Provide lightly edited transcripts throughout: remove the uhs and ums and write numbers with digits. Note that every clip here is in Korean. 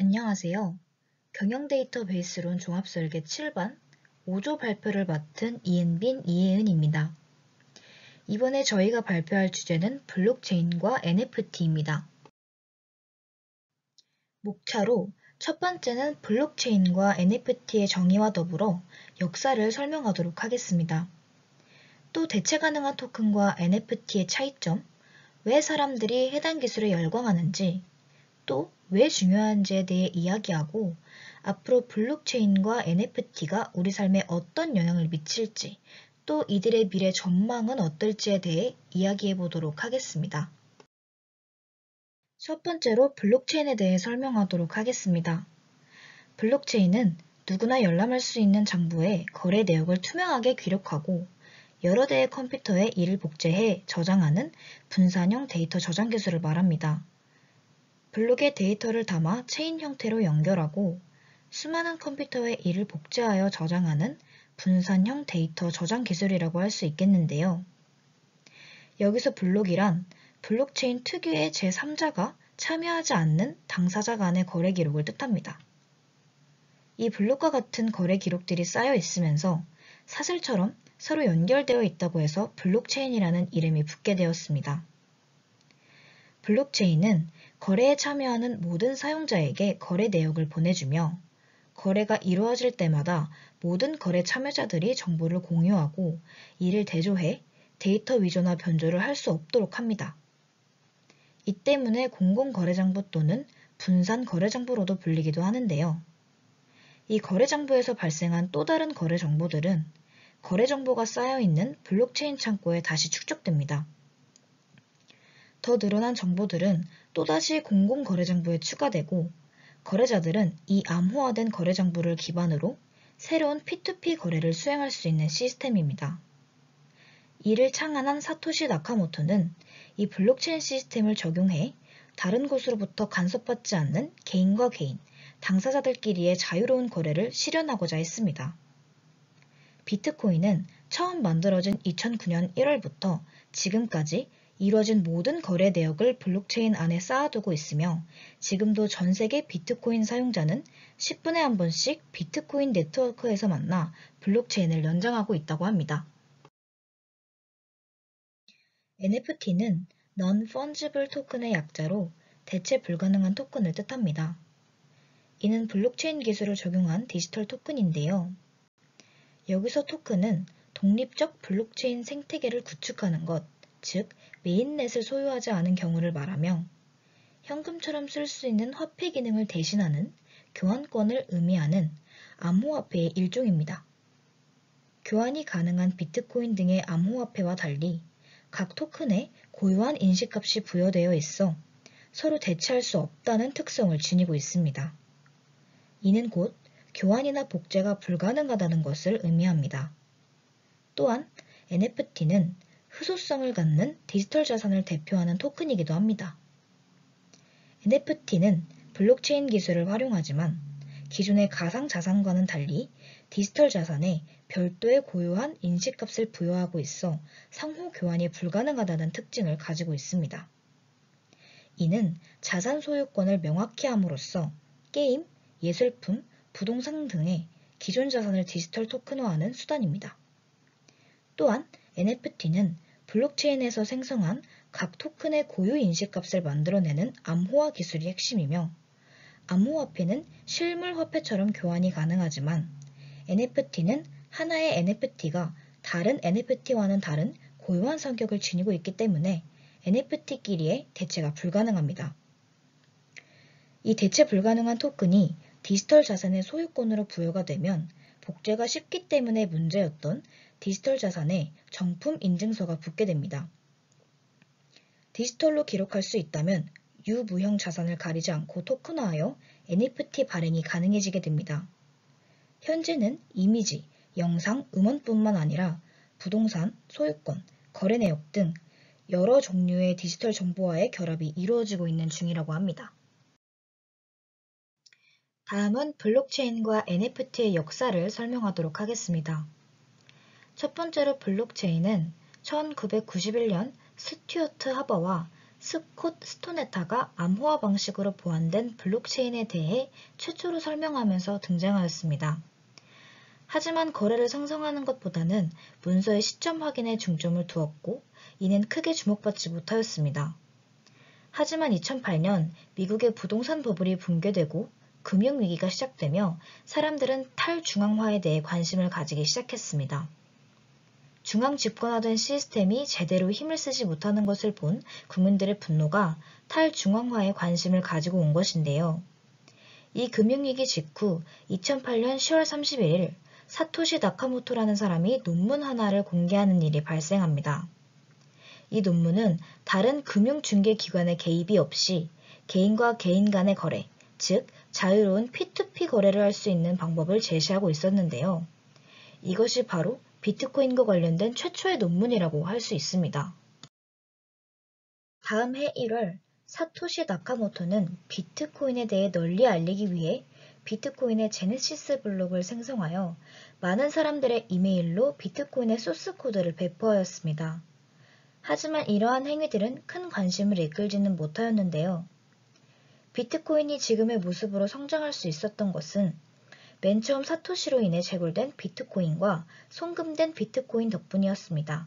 안녕하세요. 경영 데이터베이스론 종합설계 7반 5조 발표를 맡은 이은빈 이혜은입니다. 이번에 저희가 발표할 주제는 블록체인과 NFT입니다. 목차로 첫 번째는 블록체인과 NFT의 정의와 더불어 역사를 설명하도록 하겠습니다. 또 대체 가능한 토큰과 NFT의 차이점, 왜 사람들이 해당 기술에 열광하는지, 또 왜 중요한지에 대해 이야기하고 앞으로 블록체인과 NFT가 우리 삶에 어떤 영향을 미칠지 또 이들의 미래 전망은 어떨지에 대해 이야기해 보도록 하겠습니다. 첫 번째로 블록체인에 대해 설명하도록 하겠습니다. 블록체인은 누구나 열람할 수 있는 장부의 거래 내역을 투명하게 기록하고 여러 대의 컴퓨터에 이를 복제해 저장하는 분산형 데이터 저장 기술을 말합니다. 블록에 데이터를 담아 체인 형태로 연결하고 수많은 컴퓨터에 이를 복제하여 저장하는 분산형 데이터 저장 기술이라고 할 수 있겠는데요. 여기서 블록이란 블록체인 특유의 제3자가 참여하지 않는 당사자 간의 거래 기록을 뜻합니다. 이 블록과 같은 거래 기록들이 쌓여 있으면서 사슬처럼 서로 연결되어 있다고 해서 블록체인이라는 이름이 붙게 되었습니다. 블록체인은 거래에 참여하는 모든 사용자에게 거래 내역을 보내주며 거래가 이루어질 때마다 모든 거래 참여자들이 정보를 공유하고 이를 대조해 데이터 위조나 변조를 할 수 없도록 합니다. 이 때문에 공공거래장부 또는 분산거래장부로도 불리기도 하는데요. 이 거래장부에서 발생한 또 다른 거래 정보들은 거래 정보가 쌓여있는 블록체인 창고에 다시 축적됩니다. 더 늘어난 정보들은 또다시 공공거래장부에 추가되고 거래자들은 이 암호화된 거래정보를 기반으로 새로운 P2P 거래를 수행할 수 있는 시스템입니다. 이를 창안한 사토시 나카모토는 이 블록체인 시스템을 적용해 다른 곳으로부터 간섭받지 않는 개인과 개인, 당사자들끼리의 자유로운 거래를 실현하고자 했습니다. 비트코인은 처음 만들어진 2009년 1월부터 지금까지 이루어진 모든 거래 내역을 블록체인 안에 쌓아두고 있으며 지금도 전 세계 비트코인 사용자는 10분에 한 번씩 비트코인 네트워크에서 만나 블록체인을 연장하고 있다고 합니다. NFT는 Non-Fungible 토큰의 약자로 대체 불가능한 토큰을 뜻합니다. 이는 블록체인 기술을 적용한 디지털 토큰인데요. 여기서 토큰은 독립적 블록체인 생태계를 구축하는 것, 즉 메인넷을 소유하지 않은 경우를 말하며 현금처럼 쓸 수 있는 화폐 기능을 대신하는 교환권을 의미하는 암호화폐의 일종입니다. 교환이 가능한 비트코인 등의 암호화폐와 달리 각 토큰에 고유한 인식값이 부여되어 있어 서로 대체할 수 없다는 특성을 지니고 있습니다. 이는 곧 교환이나 복제가 불가능하다는 것을 의미합니다. 또한 NFT는 희소성을 갖는 디지털 자산을 대표하는 토큰이기도 합니다. NFT는 블록체인 기술을 활용하지만 기존의 가상자산과는 달리 디지털 자산에 별도의 고유한 인식값을 부여하고 있어 상호 교환이 불가능하다는 특징을 가지고 있습니다. 이는 자산 소유권을 명확히 함으로써 게임, 예술품, 부동산 등의 기존 자산을 디지털 토큰화하는 수단입니다. 또한 NFT는 블록체인에서 생성한 각 토큰의 고유 인식값을 만들어내는 암호화 기술이 핵심이며 암호화폐는 실물 화폐처럼 교환이 가능하지만 NFT는 하나의 NFT가 다른 NFT와는 다른 고유한 성격을 지니고 있기 때문에 NFT끼리의 대체가 불가능합니다. 이 대체 불가능한 토큰이 디지털 자산의 소유권으로 부여가 되면 복제가 쉽기 때문에 문제였던 디지털 자산에 정품 인증서가 붙게 됩니다. 디지털로 기록할 수 있다면 유무형 자산을 가리지 않고 토큰화하여 NFT 발행이 가능해지게 됩니다. 현재는 이미지, 영상, 음원뿐만 아니라 부동산, 소유권, 거래 내역 등 여러 종류의 디지털 정보와의 결합이 이루어지고 있는 중이라고 합니다. 다음은 블록체인과 NFT의 역사를 설명하도록 하겠습니다. 첫 번째로 블록체인은 1991년 스튜어트 하버와 스콧 스토네타가 암호화 방식으로 보완된 블록체인에 대해 최초로 설명하면서 등장하였습니다. 하지만 거래를 상성하는 것보다는 문서의 시점 확인에 중점을 두었고 이는 크게 주목받지 못하였습니다. 하지만 2008년 미국의 부동산 버블이 붕괴되고 금융위기가 시작되며 사람들은 탈중앙화에 대해 관심을 가지기 시작했습니다. 중앙 집권화된 시스템이 제대로 힘을 쓰지 못하는 것을 본 국민들의 분노가 탈중앙화에 관심을 가지고 온 것인데요. 이 금융위기 직후 2008년 10월 31일 사토시 나카모토라는 사람이 논문 하나를 공개하는 일이 발생합니다. 이 논문은 다른 금융중개기관의 개입이 없이 개인과 개인 간의 거래, 즉 자유로운 P2P 거래를 할 수 있는 방법을 제시하고 있었는데요. 이것이 바로 비트코인과 관련된 최초의 논문이라고 할 수 있습니다. 다음 해 1월 사토시 나카모토는 비트코인에 대해 널리 알리기 위해 비트코인의 제네시스 블록을 생성하여 많은 사람들의 이메일로 비트코인의 소스 코드를 배포하였습니다. 하지만 이러한 행위들은 큰 관심을 이끌지는 못하였는데요. 비트코인이 지금의 모습으로 성장할 수 있었던 것은 맨 처음 사토시로 인해 채굴된 비트코인과 송금된 비트코인 덕분이었습니다.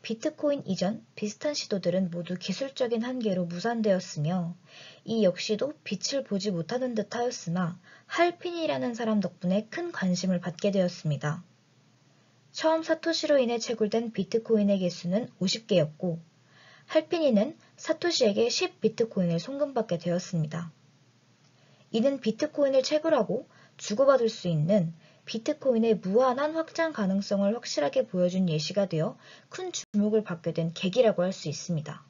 비트코인 이전 비슷한 시도들은 모두 기술적인 한계로 무산되었으며 이 역시도 빛을 보지 못하는 듯 하였으나 할핀이라는 사람 덕분에 큰 관심을 받게 되었습니다. 처음 사토시로 인해 채굴된 비트코인의 개수는 50개였고 할핀이는 사토시에게 10비트코인을 송금받게 되었습니다. 이는 비트코인을 채굴하고 주고받을 수 있는 비트코인의 무한한 확장 가능성을 확실하게 보여준 예시가 되어 큰 주목을 받게 된 계기라고 할 수 있습니다.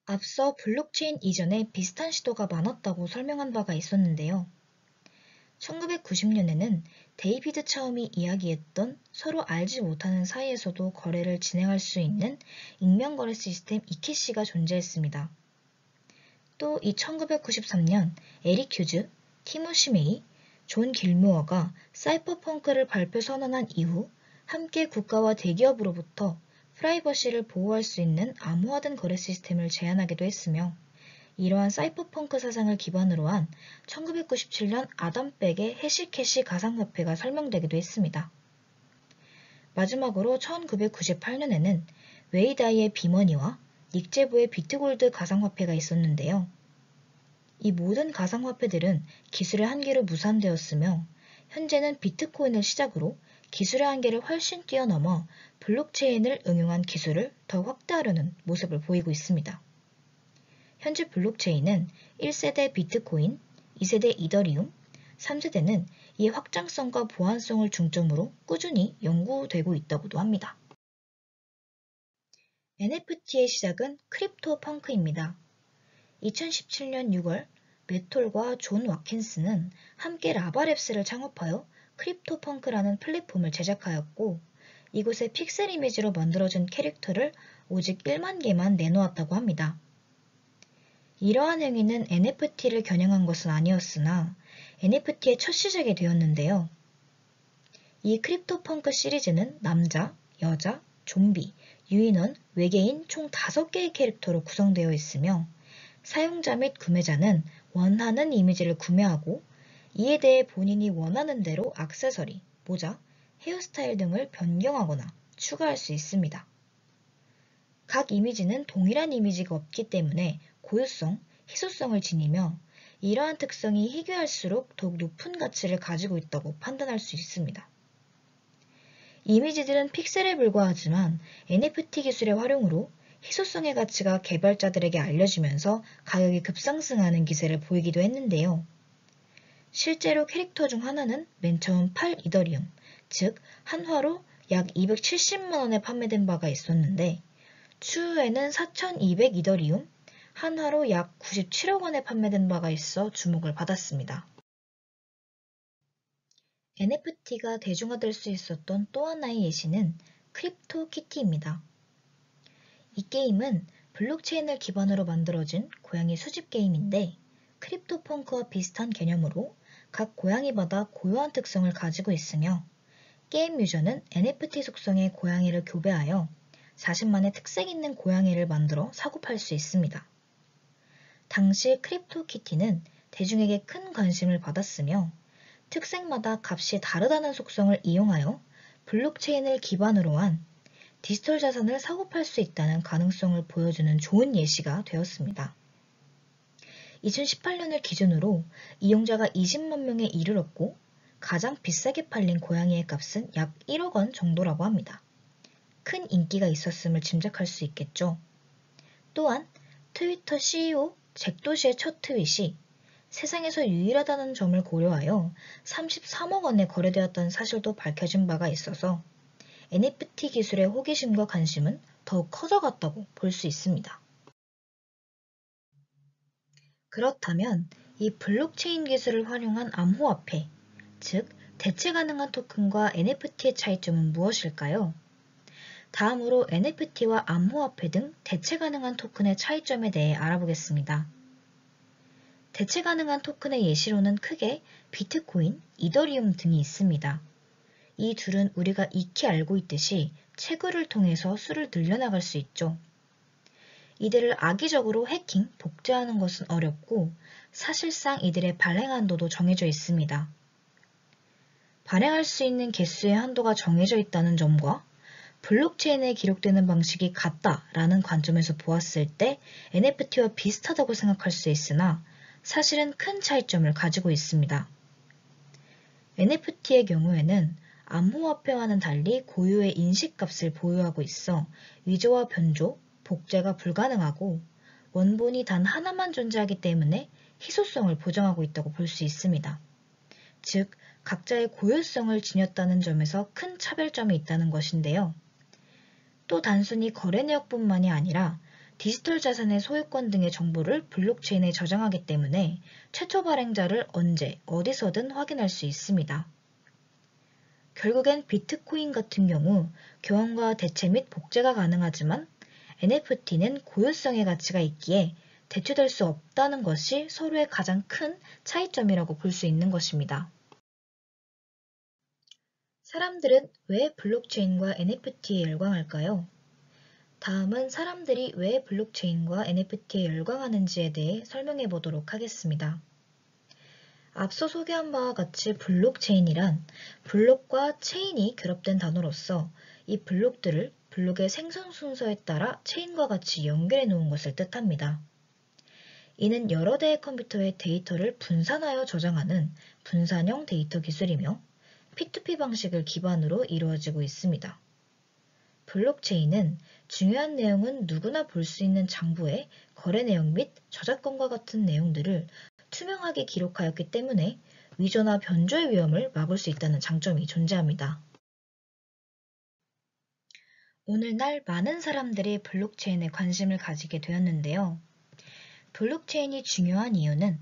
앞서 블록체인 이전에 비슷한 시도가 많았다고 설명한 바가 있었는데요. 1990년에는 데이비드 차움이 이야기했던 서로 알지 못하는 사이에서도 거래를 진행할 수 있는 익명거래 시스템 이케시가 존재했습니다. 또 이 1993년 에릭 휴즈, 티모시 메이, 존 길모어가 사이퍼펑크를 발표 선언한 이후 함께 국가와 대기업으로부터 프라이버시를 보호할 수 있는 암호화된 거래 시스템을 제안하기도 했으며 이러한 사이퍼펑크 사상을 기반으로 한 1997년 아담백의 해시캐시 가상화폐가 설명되기도 했습니다. 마지막으로 1998년에는 웨이다이의 비머니와 닉제보의 비트골드 가상화폐가 있었는데요. 이 모든 가상화폐들은 기술의 한계로 무산되었으며 현재는 비트코인을 시작으로 기술의 한계를 훨씬 뛰어넘어 블록체인을 응용한 기술을 더 확대하려는 모습을 보이고 있습니다. 현재 블록체인은 1세대 비트코인, 2세대 이더리움, 3세대는 이 확장성과 보안성을 중점으로 꾸준히 연구되고 있다고도 합니다. NFT의 시작은 크립토 펑크입니다. 2017년 6월 매톨과 존 와킨스는 함께 라바랩스를 창업하여 크립토 펑크라는 플랫폼을 제작하였고 이곳에 픽셀 이미지로 만들어진 캐릭터를 오직 1만 개만 내놓았다고 합니다. 이러한 행위는 NFT를 겨냥한 것은 아니었으나 NFT의 첫 시작이 되었는데요. 이 크립토펑크 시리즈는 남자, 여자, 좀비, 유인원, 외계인 총 5개의 캐릭터로 구성되어 있으며 사용자 및 구매자는 원하는 이미지를 구매하고 이에 대해 본인이 원하는 대로 액세서리, 모자, 헤어스타일 등을 변경하거나 추가할 수 있습니다. 각 이미지는 동일한 이미지가 없기 때문에 고유성, 희소성을 지니며 이러한 특성이 희귀할수록 더욱 높은 가치를 가지고 있다고 판단할 수 있습니다. 이미지들은 픽셀에 불과하지만 NFT 기술의 활용으로 희소성의 가치가 개발자들에게 알려지면서 가격이 급상승하는 기세를 보이기도 했는데요. 실제로 캐릭터 중 하나는 맨 처음 8이더리움, 즉 한화로 약 270만원에 판매된 바가 있었는데 추후에는 4200이더리움, 한화로 약 97억 원에 판매된 바가 있어 주목을 받았습니다. NFT가 대중화될 수 있었던 또 하나의 예시는 크립토 키티입니다. 이 게임은 블록체인을 기반으로 만들어진 고양이 수집 게임인데 크립토펑크와 비슷한 개념으로 각 고양이마다 고유한 특성을 가지고 있으며 게임 유저는 NFT 속성의 고양이를 교배하여 자신만의 특색 있는 고양이를 만들어 사고 팔 수 있습니다. 당시 크립토키티는 대중에게 큰 관심을 받았으며 특색마다 값이 다르다는 속성을 이용하여 블록체인을 기반으로 한 디지털 자산을 사고 팔 수 있다는 가능성을 보여주는 좋은 예시가 되었습니다. 2018년을 기준으로 이용자가 20만 명에 이르렀고 가장 비싸게 팔린 고양이의 값은 약 1억 원 정도라고 합니다. 큰 인기가 있었음을 짐작할 수 있겠죠. 또한 트위터 CEO 잭 도시의 첫 트윗이 세상에서 유일하다는 점을 고려하여 33억 원에 거래되었다는 사실도 밝혀진 바가 있어서 NFT 기술의 호기심과 관심은 더욱 커져갔다고 볼 수 있습니다. 그렇다면 이 블록체인 기술을 활용한 암호화폐, 즉 대체 가능한 토큰과 NFT의 차이점은 무엇일까요? 다음으로 NFT와 암호화폐 등 대체 가능한 토큰의 차이점에 대해 알아보겠습니다. 대체 가능한 토큰의 예시로는 크게 비트코인, 이더리움 등이 있습니다. 이 둘은 우리가 익히 알고 있듯이 채굴을 통해서 수를 늘려나갈 수 있죠. 이들을 악의적으로 해킹, 복제하는 것은 어렵고 사실상 이들의 발행 한도도 정해져 있습니다. 발행할 수 있는 개수의 한도가 정해져 있다는 점과 블록체인에 기록되는 방식이 같다라는 관점에서 보았을 때 NFT와 비슷하다고 생각할 수 있으나 사실은 큰 차이점을 가지고 있습니다. NFT의 경우에는 암호화폐와는 달리 고유의 인식값을 보유하고 있어 위조와 변조, 복제가 불가능하고 원본이 단 하나만 존재하기 때문에 희소성을 보장하고 있다고 볼 수 있습니다. 즉, 각자의 고유성을 지녔다는 점에서 큰 차별점이 있다는 것인데요. 또 단순히 거래 내역뿐만이 아니라 디지털 자산의 소유권 등의 정보를 블록체인에 저장하기 때문에 최초 발행자를 언제, 어디서든 확인할 수 있습니다. 결국엔 비트코인 같은 경우 교환과 대체 및 복제가 가능하지만 NFT는 고유성의 가치가 있기에 대체될 수 없다는 것이 서로의 가장 큰 차이점이라고 볼 수 있는 것입니다. 사람들은 왜 블록체인과 NFT에 열광할까요? 다음은 사람들이 왜 블록체인과 NFT에 열광하는지에 대해 설명해 보도록 하겠습니다. 앞서 소개한 바와 같이 블록체인이란 블록과 체인이 결합된 단어로서 이 블록들을 블록의 생성 순서에 따라 체인과 같이 연결해 놓은 것을 뜻합니다. 이는 여러 대의 컴퓨터의 데이터를 분산하여 저장하는 분산형 데이터 기술이며 P2P 방식을 기반으로 이루어지고 있습니다. 블록체인은 중요한 내용은 누구나 볼 수 있는 장부에 거래 내용 및 저작권과 같은 내용들을 투명하게 기록하였기 때문에 위조나 변조의 위험을 막을 수 있다는 장점이 존재합니다. 오늘날 많은 사람들이 블록체인에 관심을 가지게 되었는데요. 블록체인이 중요한 이유는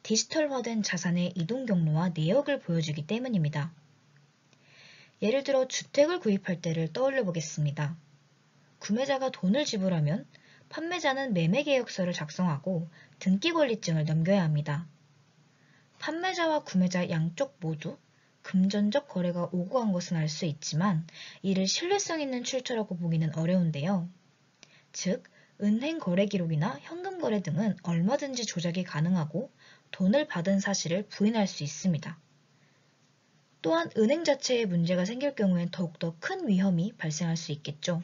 디지털화된 자산의 이동 경로와 내역을 보여주기 때문입니다. 예를 들어 주택을 구입할 때를 떠올려 보겠습니다. 구매자가 돈을 지불하면 판매자는 매매 계약서를 작성하고 등기 권리증을 넘겨야 합니다. 판매자와 구매자 양쪽 모두 금전적 거래가 오고 간 것은 알 수 있지만 이를 신뢰성 있는 출처라고 보기는 어려운데요. 즉, 은행 거래 기록이나 현금 거래 등은 얼마든지 조작이 가능하고 돈을 받은 사실을 부인할 수 있습니다. 또한 은행 자체에 문제가 생길 경우엔 더욱더 큰 위험이 발생할 수 있겠죠.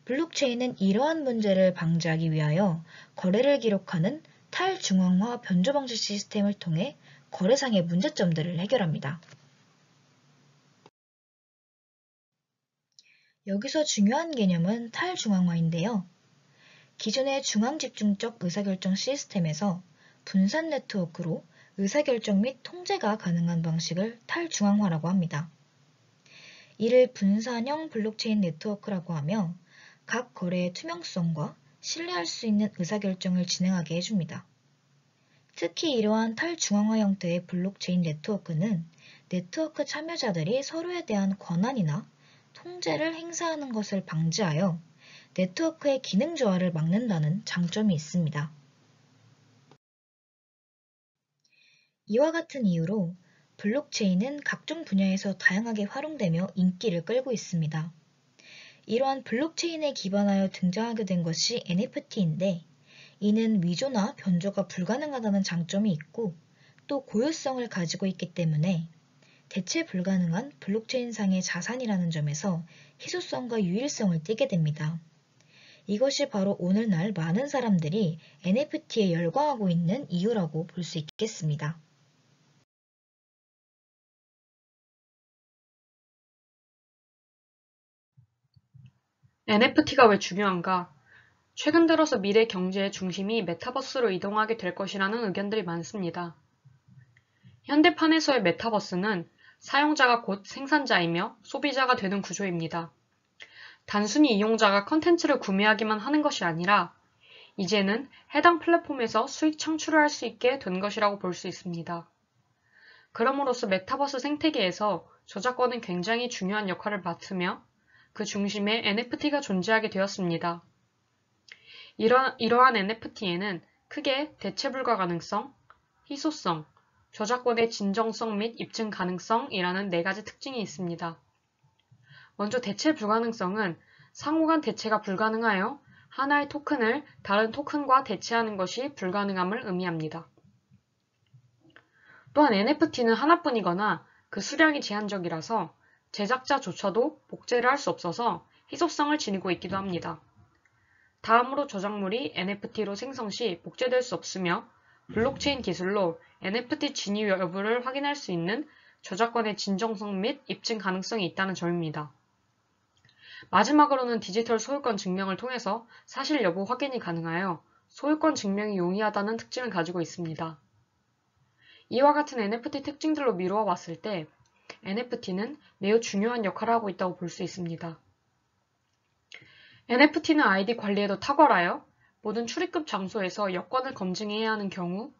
블록체인은 이러한 문제를 방지하기 위하여 거래를 기록하는 탈중앙화 변조 방지 시스템을 통해 거래상의 문제점들을 해결합니다. 여기서 중요한 개념은 탈중앙화인데요. 기존의 중앙집중적 의사결정 시스템에서 분산 네트워크로 의사결정 및 통제가 가능한 방식을 탈중앙화라고 합니다. 이를 분산형 블록체인 네트워크라고 하며 각 거래의 투명성과 신뢰할 수 있는 의사결정을 진행하게 해줍니다. 특히 이러한 탈중앙화 형태의 블록체인 네트워크는 네트워크 참여자들이 서로에 대한 권한이나 통제를 행사하는 것을 방지하여 네트워크의 기능 저하를 막는다는 장점이 있습니다. 이와 같은 이유로 블록체인은 각종 분야에서 다양하게 활용되며 인기를 끌고 있습니다. 이러한 블록체인에 기반하여 등장하게 된 것이 NFT인데 이는 위조나 변조가 불가능하다는 장점이 있고 또 고유성을 가지고 있기 때문에 대체 불가능한 블록체인상의 자산이라는 점에서 희소성과 유일성을 띠게 됩니다. 이것이 바로 오늘날 많은 사람들이 NFT에 열광하고 있는 이유라고 볼 수 있겠습니다. NFT가 왜 중요한가? 최근 들어서 미래 경제의 중심이 메타버스로 이동하게 될 것이라는 의견들이 많습니다. 현대판에서의 메타버스는 사용자가 곧 생산자이며 소비자가 되는 구조입니다. 단순히 이용자가 컨텐츠를 구매하기만 하는 것이 아니라 이제는 해당 플랫폼에서 수익 창출을 할 수 있게 된 것이라고 볼 수 있습니다. 그럼으로써 메타버스 생태계에서 저작권은 굉장히 중요한 역할을 맡으며 그 중심에 NFT가 존재하게 되었습니다. 이러한 NFT에는 크게 대체 불가 가능성, 희소성, 저작권의 진정성 및 입증 가능성이라는 네 가지 특징이 있습니다. 먼저 대체 불가능성은 상호 간 대체가 불가능하여 하나의 토큰을 다른 토큰과 대체하는 것이 불가능함을 의미합니다. 또한 NFT는 하나뿐이거나 그 수량이 제한적이라서 제작자조차도 복제를 할 수 없어서 희소성을 지니고 있기도 합니다. 다음으로 저작물이 NFT로 생성 시 복제될 수 없으며 블록체인 기술로 NFT 진위 여부를 확인할 수 있는 저작권의 진정성 및 입증 가능성이 있다는 점입니다. 마지막으로는 디지털 소유권 증명을 통해서 사실 여부 확인이 가능하여 소유권 증명이 용이하다는 특징을 가지고 있습니다. 이와 같은 NFT 특징들로 미루어 봤을 때 NFT는 매우 중요한 역할을 하고 있다고 볼 수 있습니다. NFT는 아이디 관리에도 탁월하여 모든 출입국 장소에서 여권을 검증해야 하는 경우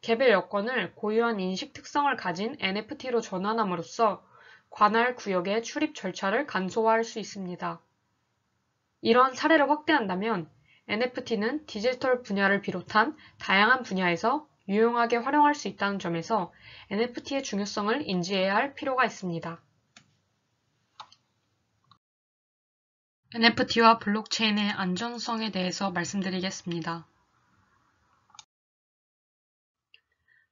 개별 여권을 고유한 인식 특성을 가진 NFT로 전환함으로써 관할 구역의 출입 절차를 간소화할 수 있습니다. 이러한 사례를 확대한다면 NFT는 디지털 분야를 비롯한 다양한 분야에서 유용하게 활용할 수 있다는 점에서 NFT의 중요성을 인지해야 할 필요가 있습니다. NFT와 블록체인의 안전성에 대해서 말씀드리겠습니다.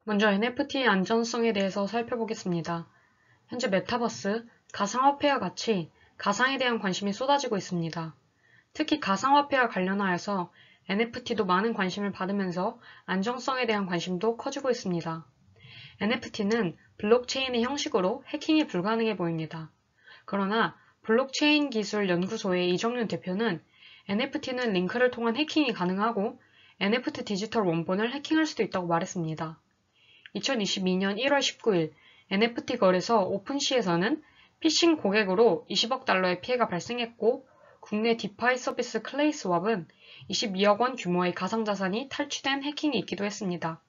먼저 NFT의 안전성에 대해서 살펴보겠습니다. 현재 메타버스, 가상화폐와 같이 가상에 대한 관심이 쏟아지고 있습니다. 특히 가상화폐와 관련하여서 NFT도 많은 관심을 받으면서 안정성에 대한 관심도 커지고 있습니다. NFT는 블록체인의 형식으로 해킹이 불가능해 보입니다. 그러나 블록체인 기술 연구소의 이정윤 대표는 NFT는 링크를 통한 해킹이 가능하고 NFT 디지털 원본을 해킹할 수도 있다고 말했습니다. 2022년 1월 19일 NFT 거래소 오픈시에서는 피싱 고객으로 20억 달러의 피해가 발생했고 국내 디파이 서비스 클레이스왑은 22억 원 규모의 가상자산이 탈취된 해킹이 있기도 했습니다.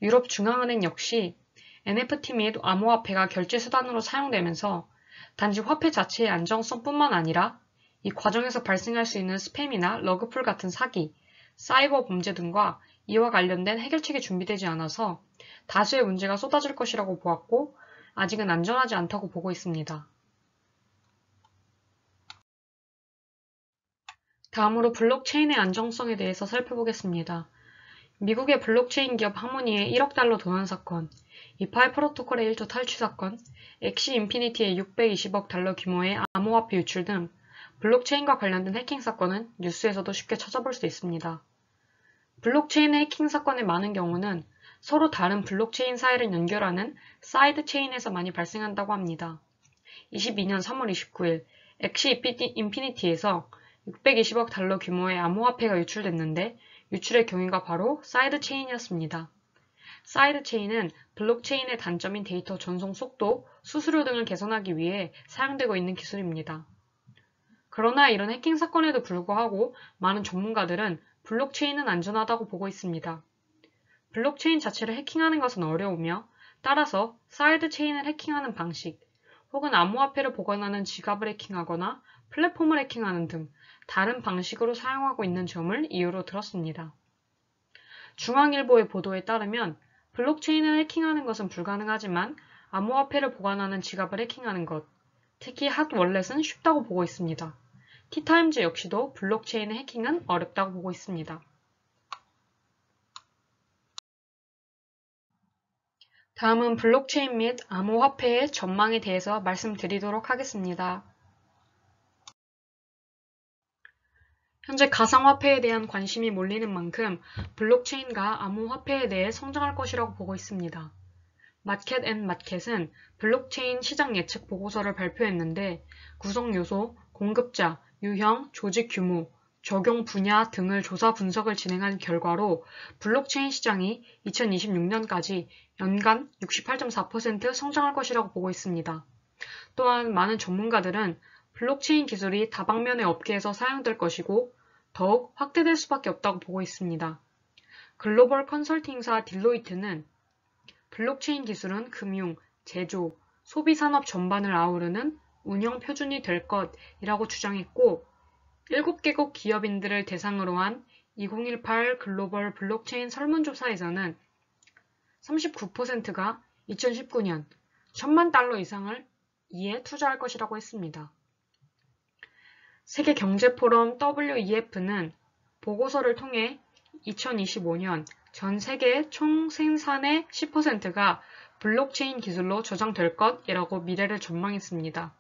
유럽 중앙은행 역시 NFT 및 암호화폐가 결제 수단으로 사용되면서 단지 화폐 자체의 안정성뿐만 아니라 이 과정에서 발생할 수 있는 스팸이나 러그풀 같은 사기, 사이버 범죄 등과 이와 관련된 해결책이 준비되지 않아서 다수의 문제가 쏟아질 것이라고 보았고 아직은 안전하지 않다고 보고 있습니다. 다음으로 블록체인의 안정성에 대해서 살펴보겠습니다. 미국의 블록체인 기업 하모니의 1억 달러 도난 사건, 이파이 프로토콜의 1조 탈취 사건, 엑시 인피니티의 620억 달러 규모의 암호화폐 유출 등 블록체인과 관련된 해킹 사건은 뉴스에서도 쉽게 찾아볼 수 있습니다. 블록체인의 해킹 사건의 많은 경우는 서로 다른 블록체인 사이를 연결하는 사이드 체인에서 많이 발생한다고 합니다. 22년 3월 29일 엑시 인피니티에서 620억 달러 규모의 암호화폐가 유출됐는데 유출의 경위가 바로 사이드 체인이었습니다. 사이드 체인은 블록체인의 단점인 데이터 전송 속도, 수수료 등을 개선하기 위해 사용되고 있는 기술입니다. 그러나 이런 해킹 사건에도 불구하고 많은 전문가들은 블록체인은 안전하다고 보고 있습니다. 블록체인 자체를 해킹하는 것은 어려우며 따라서 사이드 체인을 해킹하는 방식, 혹은 암호화폐를 보관하는 지갑을 해킹하거나 플랫폼을 해킹하는 등 다른 방식으로 사용하고 있는 점을 이유로 들었습니다. 중앙일보의 보도에 따르면 블록체인을 해킹하는 것은 불가능하지만 암호화폐를 보관하는 지갑을 해킹하는 것, 특히 핫월렛은 쉽다고 보고 있습니다. 티타임즈 역시도 블록체인의 해킹은 어렵다고 보고 있습니다. 다음은 블록체인 및 암호화폐의 전망에 대해서 말씀드리도록 하겠습니다. 현재 가상화폐에 대한 관심이 몰리는 만큼 블록체인과 암호화폐에 대해 성장할 것이라고 보고 있습니다. 마켓앤마켓은 블록체인 시장 예측 보고서를 발표했는데 구성 요소, 공급자, 유형, 조직 규모, 적용 분야 등을 조사 분석을 진행한 결과로 블록체인 시장이 2026년까지 연간 68.4% 성장할 것이라고 보고 있습니다. 또한 많은 전문가들은 블록체인 기술이 다방면의 업계에서 사용될 것이고 더욱 확대될 수밖에 없다고 보고 있습니다. 글로벌 컨설팅사 딜로이트는 블록체인 기술은 금융, 제조, 소비 산업 전반을 아우르는 운영 표준이 될 것이라고 주장했고 7개국 기업인들을 대상으로 한 2018 글로벌 블록체인 설문조사에서는 39%가 2019년 1,000만 달러 이상을 이에 투자할 것이라고 했습니다. 세계경제포럼 WEF는 보고서를 통해 2025년 전 세계 총 생산의 10%가 블록체인 기술로 저장될 것이라고 미래를 전망했습니다.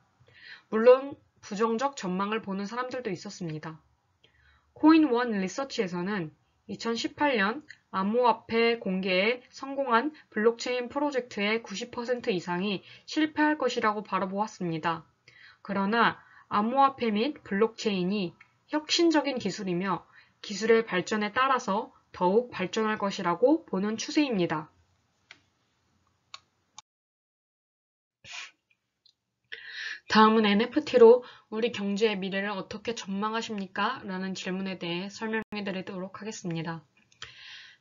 물론 부정적 전망을 보는 사람들도 있었습니다. 코인원 리서치에서는 2018년 암호화폐 공개에 성공한 블록체인 프로젝트의 90% 이상이 실패할 것이라고 바라보았습니다. 그러나 암호화폐 및 블록체인이 혁신적인 기술이며 기술의 발전에 따라서 더욱 발전할 것이라고 보는 추세입니다. 다음은 NFT로 우리 경제의 미래를 어떻게 전망하십니까? 라는 질문에 대해 설명해 드리도록 하겠습니다.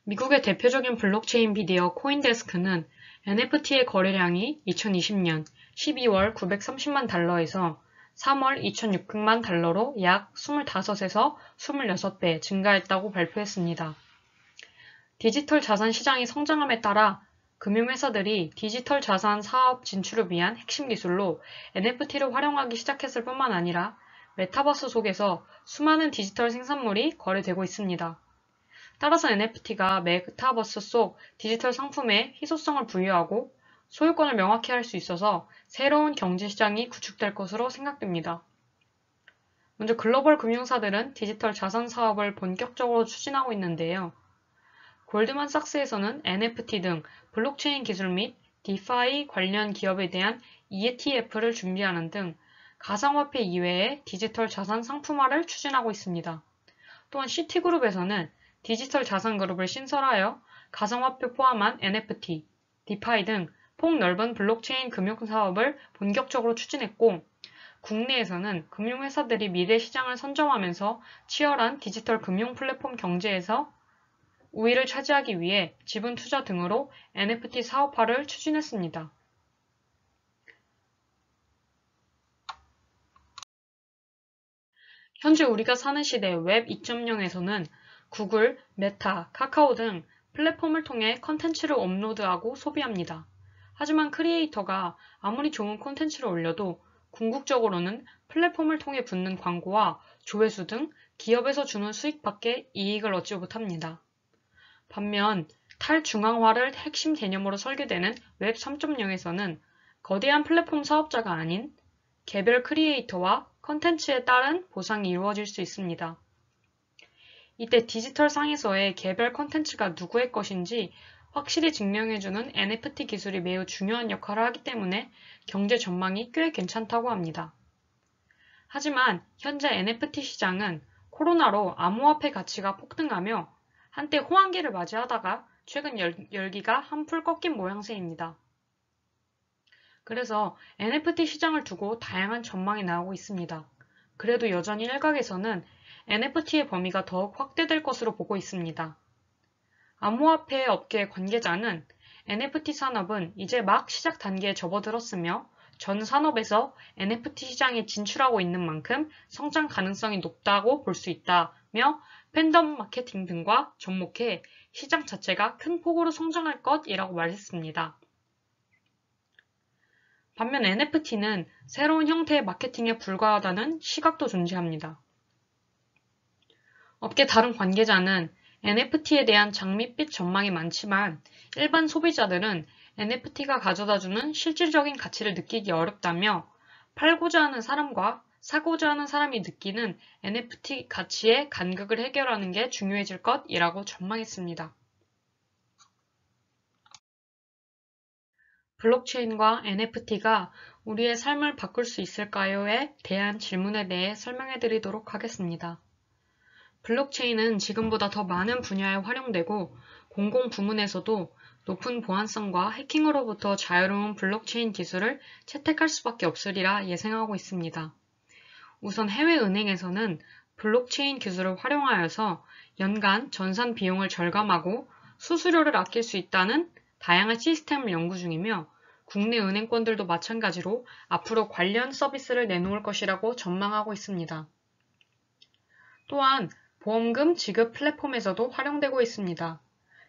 미국의 대표적인 블록체인 미디어 코인데스크는 NFT의 거래량이 2020년 12월 930만 달러에서 3월 2600만 달러로 약 25에서 26배 증가했다고 발표했습니다. 디지털 자산 시장이 성장함에 따라 금융회사들이 디지털 자산 사업 진출을 위한 핵심 기술로 NFT를 활용하기 시작했을 뿐만 아니라 메타버스 속에서 수많은 디지털 생산물이 거래되고 있습니다. 따라서 NFT가 메타버스 속 디지털 상품에 희소성을 부여하고 소유권을 명확히 할 수 있어서 새로운 경제 시장이 구축될 것으로 생각됩니다. 먼저 글로벌 금융사들은 디지털 자산 사업을 본격적으로 추진하고 있는데요. 골드만삭스에서는 NFT 등 블록체인 기술 및 디파이 관련 기업에 대한 ETF를 준비하는 등 가상화폐 이외의 디지털 자산 상품화를 추진하고 있습니다. 또한 시티그룹에서는 디지털 자산 그룹을 신설하여 가상화폐 포함한 NFT, 디파이 등 폭넓은 블록체인 금융 사업을 본격적으로 추진했고 국내에서는 금융회사들이 미래 시장을 선점하면서 치열한 디지털 금융 플랫폼 경제에서 우위를 차지하기 위해 지분 투자 등으로 NFT 사업화를 추진했습니다. 현재 우리가 사는 시대 웹 2.0에서는 구글, 메타, 카카오 등 플랫폼을 통해 컨텐츠를 업로드하고 소비합니다. 하지만 크리에이터가 아무리 좋은 콘텐츠를 올려도 궁극적으로는 플랫폼을 통해 붙는 광고와 조회수 등 기업에서 주는 수익밖에 이익을 얻지 못합니다. 반면 탈중앙화를 핵심 개념으로 설계되는 웹 3.0에서는 거대한 플랫폼 사업자가 아닌 개별 크리에이터와 컨텐츠에 따른 보상이 이루어질 수 있습니다. 이때 디지털 상에서의 개별 컨텐츠가 누구의 것인지 확실히 증명해주는 NFT 기술이 매우 중요한 역할을 하기 때문에 경제 전망이 꽤 괜찮다고 합니다. 하지만 현재 NFT 시장은 코로나로 암호화폐 가치가 폭등하며 한때 호황기를 맞이하다가 최근 열기가 한풀 꺾인 모양새입니다. 그래서 NFT 시장을 두고 다양한 전망이 나오고 있습니다. 그래도 여전히 일각에서는 NFT의 범위가 더욱 확대될 것으로 보고 있습니다. 암호화폐 업계 관계자는 NFT 산업은 이제 막 시작 단계에 접어들었으며 전 산업에서 NFT 시장에 진출하고 있는 만큼 성장 가능성이 높다고 볼 수 있다며 팬덤 마케팅 등과 접목해 시장 자체가 큰 폭으로 성장할 것이라고 말했습니다. 반면 NFT는 새로운 형태의 마케팅에 불과하다는 시각도 존재합니다. 업계 다른 관계자는 NFT에 대한 장밋빛 전망이 많지만 일반 소비자들은 NFT가 가져다주는 실질적인 가치를 느끼기 어렵다며 팔고자 하는 사람과 사고자 하는 사람이 느끼는 NFT 가치의 간극을 해결하는 게 중요해질 것이라고 전망했습니다. 블록체인과 NFT가 우리의 삶을 바꿀 수 있을까요?에 대한 질문에 대해 설명해 드리도록 하겠습니다. 블록체인은 지금보다 더 많은 분야에 활용되고 공공 부문에서도 높은 보안성과 해킹으로부터 자유로운 블록체인 기술을 채택할 수밖에 없으리라 예상하고 있습니다. 우선 해외은행에서는 블록체인 기술을 활용하여서 연간 전산 비용을 절감하고 수수료를 아낄 수 있다는 다양한 시스템을 연구 중이며 국내 은행권들도 마찬가지로 앞으로 관련 서비스를 내놓을 것이라고 전망하고 있습니다. 또한 보험금 지급 플랫폼에서도 활용되고 있습니다.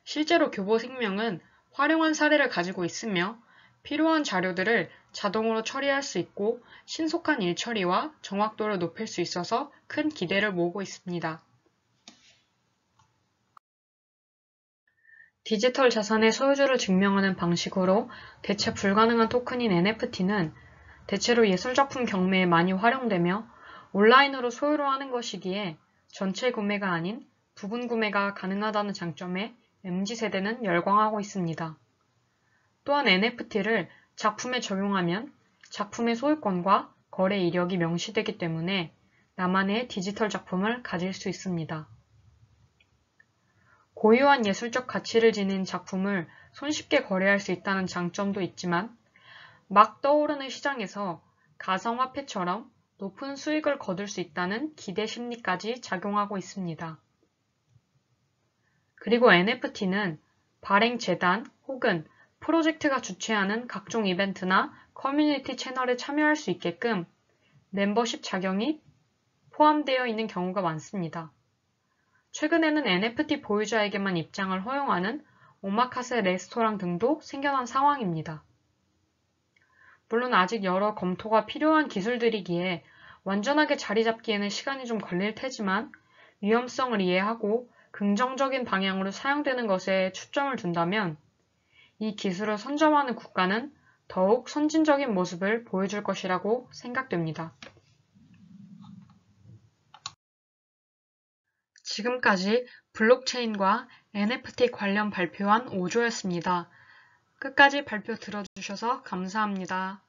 실제로 교보생명은 활용한 사례를 가지고 있으며 필요한 자료들을 자동으로 처리할 수 있고 신속한 일처리와 정확도를 높일 수 있어서 큰 기대를 모으고 있습니다. 디지털 자산의 소유주를 증명하는 방식으로 대체 불가능한 토큰인 NFT는 대체로 예술작품 경매에 많이 활용되며 온라인으로 소유를 하는 것이기에 전체 구매가 아닌 부분 구매가 가능하다는 장점에 MZ세대는 열광하고 있습니다. 또한 NFT를 작품에 적용하면 작품의 소유권과 거래 이력이 명시되기 때문에 나만의 디지털 작품을 가질 수 있습니다. 고유한 예술적 가치를 지닌 작품을 손쉽게 거래할 수 있다는 장점도 있지만 막 떠오르는 시장에서 가상화폐처럼 높은 수익을 거둘 수 있다는 기대 심리까지 작용하고 있습니다. 그리고 NFT는 발행재단 혹은 프로젝트가 주최하는 각종 이벤트나 커뮤니티 채널에 참여할 수 있게끔 멤버십 자격이 포함되어 있는 경우가 많습니다. 최근에는 NFT 보유자에게만 입장을 허용하는 오마카세 레스토랑 등도 생겨난 상황입니다. 물론 아직 여러 검토가 필요한 기술들이기에 완전하게 자리 잡기에는 시간이 좀 걸릴 테지만 위험성을 이해하고 긍정적인 방향으로 사용되는 것에 초점을 둔다면 이 기술을 선점하는 국가는 더욱 선진적인 모습을 보여줄 것이라고 생각됩니다. 지금까지 블록체인과 NFT 관련 발표한 5조였습니다. 끝까지 발표 들어주셔서 감사합니다.